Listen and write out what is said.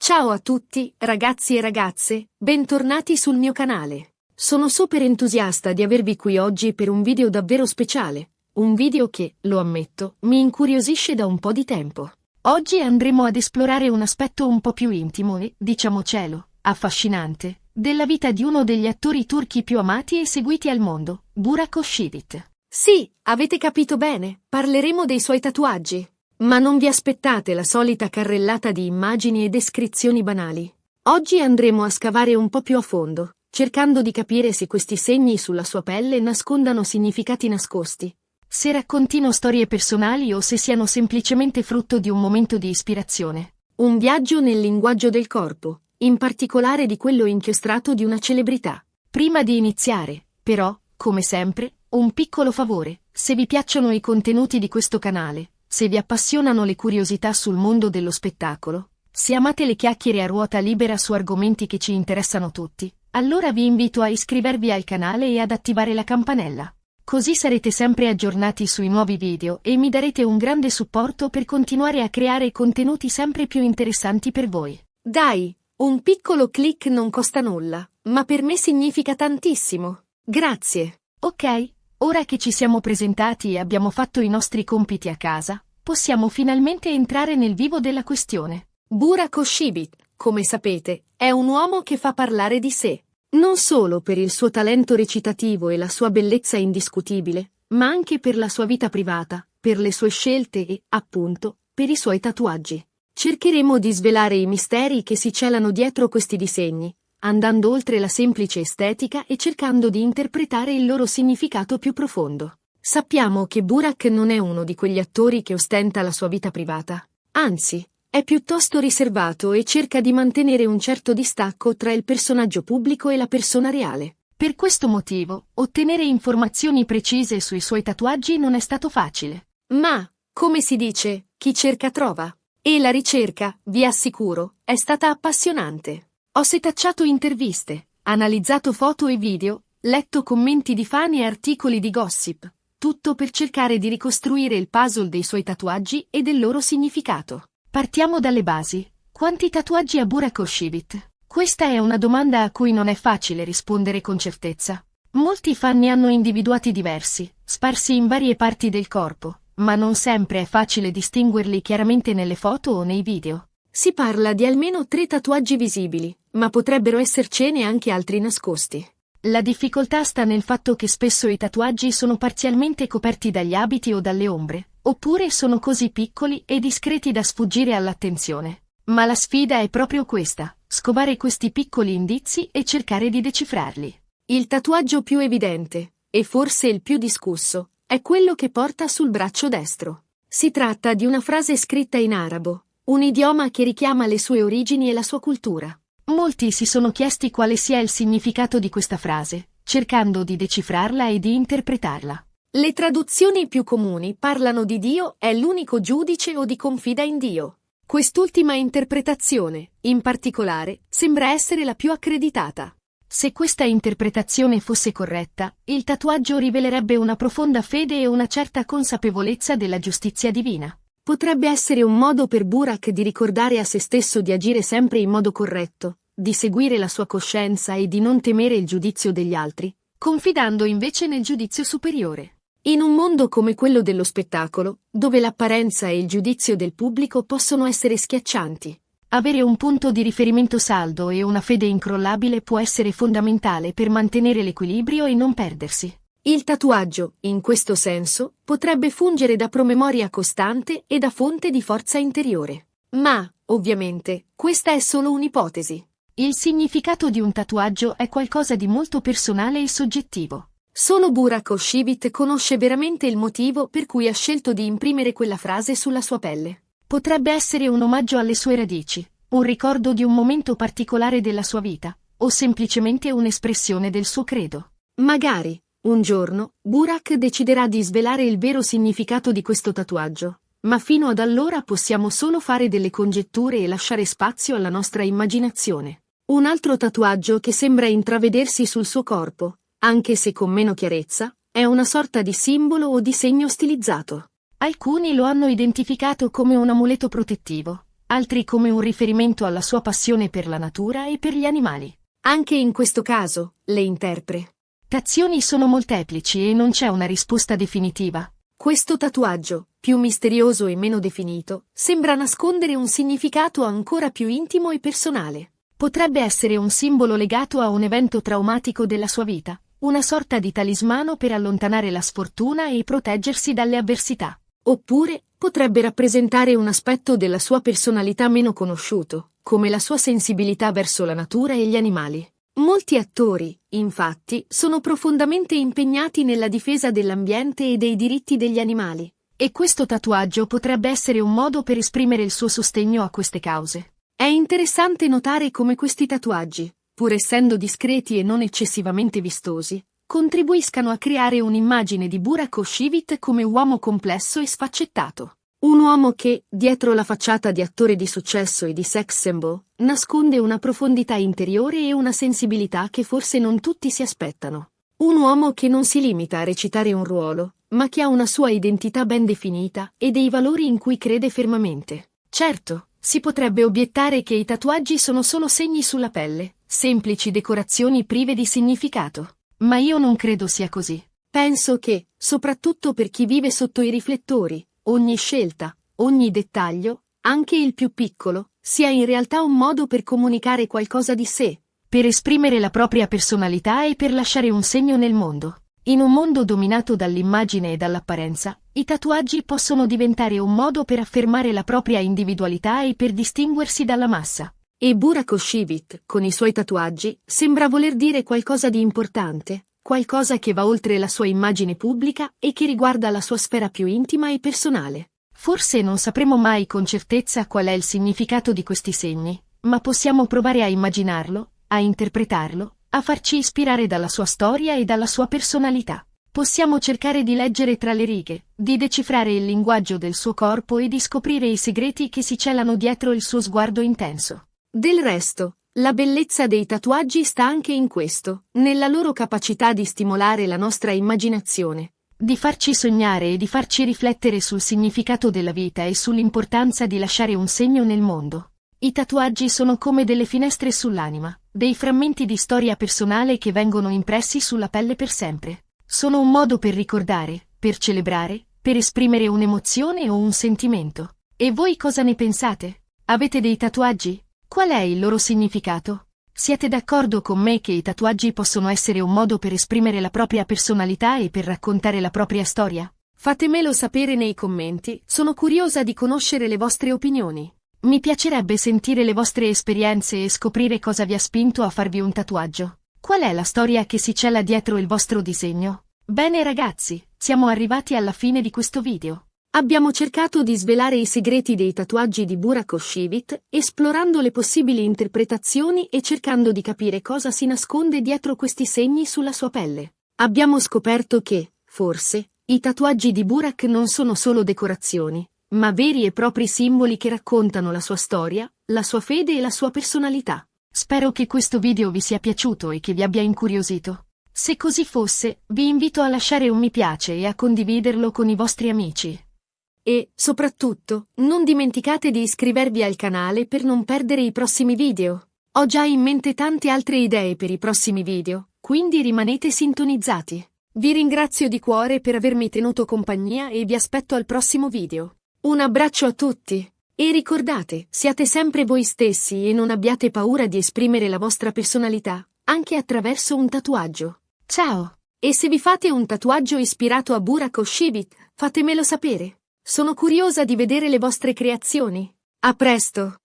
Ciao a tutti, ragazzi e ragazze, bentornati sul mio canale. Sono super entusiasta di avervi qui oggi per un video davvero speciale, un video che, lo ammetto, mi incuriosisce da un po' di tempo. Oggi andremo ad esplorare un aspetto un po' più intimo e, diciamocelo, affascinante, della vita di uno degli attori turchi più amati e seguiti al mondo, Burak Özçivit. Sì, avete capito bene, parleremo dei suoi tatuaggi. Ma non vi aspettate la solita carrellata di immagini e descrizioni banali. Oggi andremo a scavare un po' più a fondo, cercando di capire se questi segni sulla sua pelle nascondano significati nascosti, se raccontino storie personali o se siano semplicemente frutto di un momento di ispirazione. Un viaggio nel linguaggio del corpo, in particolare di quello inchiostrato di una celebrità. Prima di iniziare, però, come sempre, un piccolo favore: se vi piacciono i contenuti di questo canale, se vi appassionano le curiosità sul mondo dello spettacolo, se amate le chiacchiere a ruota libera su argomenti che ci interessano tutti, allora vi invito a iscrivervi al canale e ad attivare la campanella. Così sarete sempre aggiornati sui nuovi video e mi darete un grande supporto per continuare a creare contenuti sempre più interessanti per voi. Dai, un piccolo click non costa nulla, ma per me significa tantissimo. Grazie. Ok. Ora che ci siamo presentati e abbiamo fatto i nostri compiti a casa, possiamo finalmente entrare nel vivo della questione. Burak Özçivit, come sapete, è un uomo che fa parlare di sé, non solo per il suo talento recitativo e la sua bellezza indiscutibile, ma anche per la sua vita privata, per le sue scelte e, appunto, per i suoi tatuaggi. Cercheremo di svelare i misteri che si celano dietro questi disegni, andando oltre la semplice estetica e cercando di interpretare il loro significato più profondo. Sappiamo che Burak non è uno di quegli attori che ostenta la sua vita privata. Anzi, è piuttosto riservato e cerca di mantenere un certo distacco tra il personaggio pubblico e la persona reale. Per questo motivo, ottenere informazioni precise sui suoi tatuaggi non è stato facile. Ma, come si dice, chi cerca trova. E la ricerca, vi assicuro, è stata appassionante. Ho setacciato interviste, analizzato foto e video, letto commenti di fan e articoli di gossip, tutto per cercare di ricostruire il puzzle dei suoi tatuaggi e del loro significato. Partiamo dalle basi. Quanti tatuaggi ha Burak Özçivit? Questa è una domanda a cui non è facile rispondere con certezza. Molti fan ne hanno individuati diversi, sparsi in varie parti del corpo, ma non sempre è facile distinguerli chiaramente nelle foto o nei video. Si parla di almeno 3 tatuaggi visibili, ma potrebbero essercene anche altri nascosti. La difficoltà sta nel fatto che spesso i tatuaggi sono parzialmente coperti dagli abiti o dalle ombre, oppure sono così piccoli e discreti da sfuggire all'attenzione. Ma la sfida è proprio questa: scovare questi piccoli indizi e cercare di decifrarli. Il tatuaggio più evidente, e forse il più discusso, è quello che porta sul braccio destro. Si tratta di una frase scritta in arabo, un idioma che richiama le sue origini e la sua cultura. Molti si sono chiesti quale sia il significato di questa frase, cercando di decifrarla e di interpretarla. Le traduzioni più comuni parlano di Dio è l'unico giudice o di confida in Dio. Quest'ultima interpretazione, in particolare, sembra essere la più accreditata. Se questa interpretazione fosse corretta, il tatuaggio rivelerebbe una profonda fede e una certa consapevolezza della giustizia divina. Potrebbe essere un modo per Burak di ricordare a se stesso di agire sempre in modo corretto, di seguire la sua coscienza e di non temere il giudizio degli altri, confidando invece nel giudizio superiore. In un mondo come quello dello spettacolo, dove l'apparenza e il giudizio del pubblico possono essere schiaccianti, avere un punto di riferimento saldo e una fede incrollabile può essere fondamentale per mantenere l'equilibrio e non perdersi. Il tatuaggio, in questo senso, potrebbe fungere da promemoria costante e da fonte di forza interiore. Ma, ovviamente, questa è solo un'ipotesi. Il significato di un tatuaggio è qualcosa di molto personale e soggettivo. Solo Burak Özçivit conosce veramente il motivo per cui ha scelto di imprimere quella frase sulla sua pelle. Potrebbe essere un omaggio alle sue radici, un ricordo di un momento particolare della sua vita, o semplicemente un'espressione del suo credo. Magari, un giorno, Burak deciderà di svelare il vero significato di questo tatuaggio, ma fino ad allora possiamo solo fare delle congetture e lasciare spazio alla nostra immaginazione. Un altro tatuaggio che sembra intravedersi sul suo corpo, anche se con meno chiarezza, è una sorta di simbolo o di segno stilizzato. Alcuni lo hanno identificato come un amuleto protettivo, altri come un riferimento alla sua passione per la natura e per gli animali. Anche in questo caso, le interpretazioni sono molteplici e non c'è una risposta definitiva. Questo tatuaggio, più misterioso e meno definito, sembra nascondere un significato ancora più intimo e personale. Potrebbe essere un simbolo legato a un evento traumatico della sua vita, una sorta di talismano per allontanare la sfortuna e proteggersi dalle avversità. Oppure, potrebbe rappresentare un aspetto della sua personalità meno conosciuto, come la sua sensibilità verso la natura e gli animali. Molti attori, infatti, sono profondamente impegnati nella difesa dell'ambiente e dei diritti degli animali, e questo tatuaggio potrebbe essere un modo per esprimere il suo sostegno a queste cause. È interessante notare come questi tatuaggi, pur essendo discreti e non eccessivamente vistosi, contribuiscano a creare un'immagine di Burak O'Shivit come uomo complesso e sfaccettato. Un uomo che, dietro la facciata di attore di successo e di sex symbol, nasconde una profondità interiore e una sensibilità che forse non tutti si aspettano. Un uomo che non si limita a recitare un ruolo, ma che ha una sua identità ben definita e dei valori in cui crede fermamente. Certo, si potrebbe obiettare che i tatuaggi sono solo segni sulla pelle, semplici decorazioni prive di significato. Ma io non credo sia così. Penso che, soprattutto per chi vive sotto i riflettori, ogni scelta, ogni dettaglio, anche il più piccolo, sia in realtà un modo per comunicare qualcosa di sé, per esprimere la propria personalità e per lasciare un segno nel mondo. In un mondo dominato dall'immagine e dall'apparenza, i tatuaggi possono diventare un modo per affermare la propria individualità e per distinguersi dalla massa. E Burak O'Shivit, con i suoi tatuaggi, sembra voler dire qualcosa di importante, qualcosa che va oltre la sua immagine pubblica e che riguarda la sua sfera più intima e personale. Forse non sapremo mai con certezza qual è il significato di questi segni, ma possiamo provare a immaginarlo, a interpretarlo, a farci ispirare dalla sua storia e dalla sua personalità. Possiamo cercare di leggere tra le righe, di decifrare il linguaggio del suo corpo e di scoprire i segreti che si celano dietro il suo sguardo intenso. Del resto, la bellezza dei tatuaggi sta anche in questo, nella loro capacità di stimolare la nostra immaginazione, di farci sognare e di farci riflettere sul significato della vita e sull'importanza di lasciare un segno nel mondo. I tatuaggi sono come delle finestre sull'anima, dei frammenti di storia personale che vengono impressi sulla pelle per sempre. Sono un modo per ricordare, per celebrare, per esprimere un'emozione o un sentimento. E voi cosa ne pensate? Avete dei tatuaggi? Qual è il loro significato? Siete d'accordo con me che i tatuaggi possono essere un modo per esprimere la propria personalità e per raccontare la propria storia? Fatemelo sapere nei commenti, sono curiosa di conoscere le vostre opinioni. Mi piacerebbe sentire le vostre esperienze e scoprire cosa vi ha spinto a farvi un tatuaggio. Qual è la storia che si cela dietro il vostro disegno? Bene ragazzi, siamo arrivati alla fine di questo video. Abbiamo cercato di svelare i segreti dei tatuaggi di Burak O'Shivit, esplorando le possibili interpretazioni e cercando di capire cosa si nasconde dietro questi segni sulla sua pelle. Abbiamo scoperto che, forse, i tatuaggi di Burak non sono solo decorazioni, ma veri e propri simboli che raccontano la sua storia, la sua fede e la sua personalità. Spero che questo video vi sia piaciuto e che vi abbia incuriosito. Se così fosse, vi invito a lasciare un mi piace e a condividerlo con i vostri amici. E, soprattutto, non dimenticate di iscrivervi al canale per non perdere i prossimi video. Ho già in mente tante altre idee per i prossimi video, quindi rimanete sintonizzati. Vi ringrazio di cuore per avermi tenuto compagnia e vi aspetto al prossimo video. Un abbraccio a tutti! E ricordate, siate sempre voi stessi e non abbiate paura di esprimere la vostra personalità, anche attraverso un tatuaggio. Ciao! E se vi fate un tatuaggio ispirato a Burak O'Shivit, fatemelo sapere. Sono curiosa di vedere le vostre creazioni. A presto!